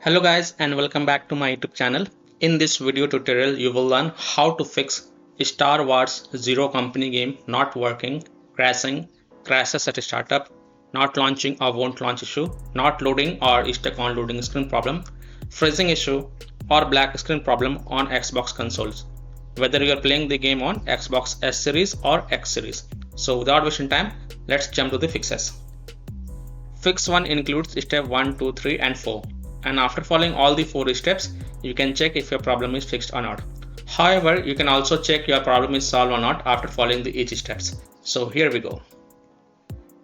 Hello guys and welcome back to my YouTube channel. In this video tutorial you will learn how to fix Star Wars Zero Company game not working, crashing, crashes at a startup, not launching or won't launch issue, not loading or stuck on loading screen problem, freezing issue or black screen problem on Xbox consoles, whether you are playing the game on Xbox S series or X series. So without wasting time, let's jump to the fixes. Fix 1 includes step 1, 2, 3 and 4. And after following all the 4 steps, you can check if your problem is fixed or not. However, you can also check your problem is solved or not after following the each steps. So here we go.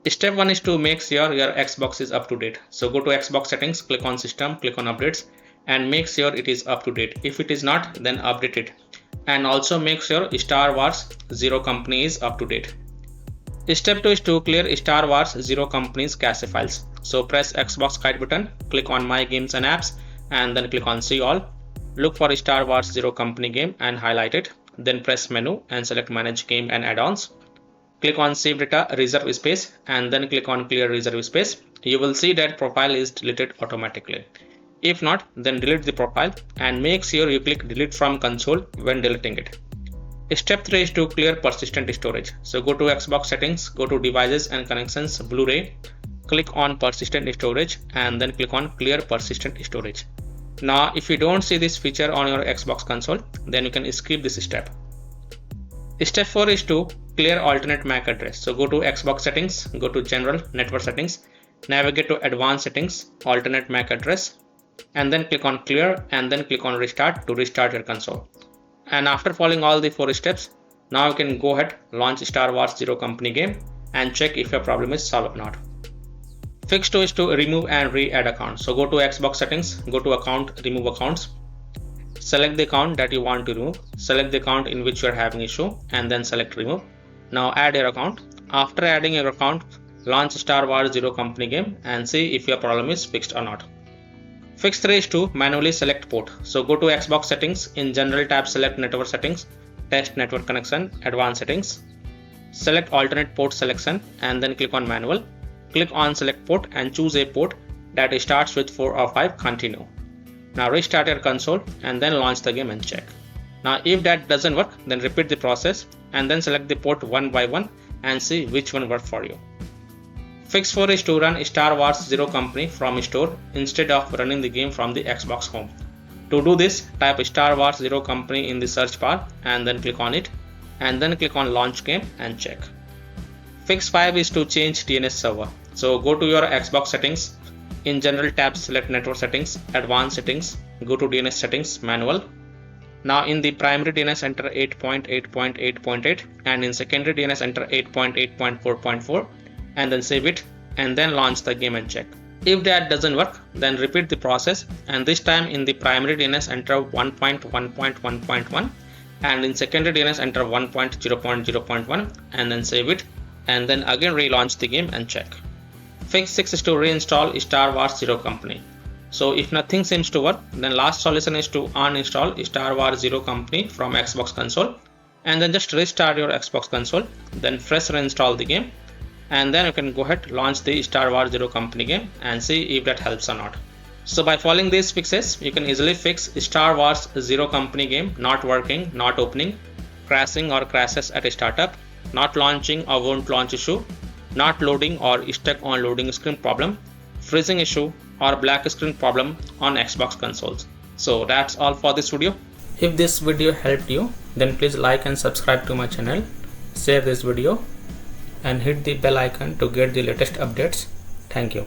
Step 1 is to make sure your Xbox is up to date. So go to Xbox settings, click on system, click on updates and make sure it is up to date. If it is not, then update it. And also make sure Star Wars Zero Company is up to date. Step 2 is to clear Star Wars Zero Company's cache files. So press Xbox kite button, click on My Games and Apps and then click on See All. Look for Star Wars Zero Company game and highlight it. Then press Menu and select Manage Game and Add-ons. Click on Save Data Reserve Space and then click on Clear Reserve Space. You will see that profile is deleted automatically. If not, then delete the profile and make sure you click Delete from console when deleting it. Step 3 is to clear persistent storage. So go to Xbox settings, go to devices and connections, Blu-ray, click on persistent storage and then click on clear persistent storage. Now if you don't see this feature on your Xbox console, then you can skip this step. Step 4 is to clear alternate MAC address. So go to Xbox settings, go to general network settings, navigate to advanced settings, alternate MAC address and then click on clear and then click on restart to restart your console. And after following all the 4 steps, now you can go ahead, launch Star Wars Zero Company game and check if your problem is solved or not. Fix 2 is to remove and re-add account. So go to Xbox settings, go to account, remove accounts. Select the account that you want to remove. Select the account in which you are having issue and then select remove. Now add your account. After adding your account, launch Star Wars Zero Company game and see if your problem is fixed or not. Fix 3 is to manually select port. So go to Xbox settings, in general tab select network settings, test network connection, advanced settings. Select alternate port selection and then click on manual. Click on select port and choose a port that starts with 4 or 5, continue. Now restart your console and then launch the game and check. Now if that doesn't work, then repeat the process and then select the port one by one and see which one worked for you. Fix 4 is to run Star Wars Zero Company from store instead of running the game from the Xbox home. To do this, type Star Wars Zero Company in the search bar and then click on it and then click on launch game and check. Fix 5 is to change DNS server. So go to your Xbox settings, in general tab select network settings, advanced settings, go to DNS settings, manual. Now in the primary DNS enter 8.8.8.8 and in secondary DNS enter 8.8.4.4 and then save it and then launch the game and check. If that doesn't work, then repeat the process and this time in the primary DNS enter 1.1.1.1 and in secondary DNS enter 1.0.0.1 and then save it and then again relaunch the game and check. Fix 6 is to reinstall Star Wars Zero Company. So if nothing seems to work, then last solution is to uninstall Star Wars Zero Company from Xbox console and then just restart your Xbox console, then fresh reinstall the game and then you can go ahead, launch the Star Wars Zero Company game and see if that helps or not. So by following these fixes, you can easily fix Star Wars Zero Company game not working, not opening, crashing or crashes at a startup, not launching or won't launch issue, not loading or stuck on loading screen problem, freezing issue or black screen problem on Xbox consoles. So that's all for this video. If this video helped you, then please like and subscribe to my channel, share this video and hit the bell icon to get the latest updates. Thank you.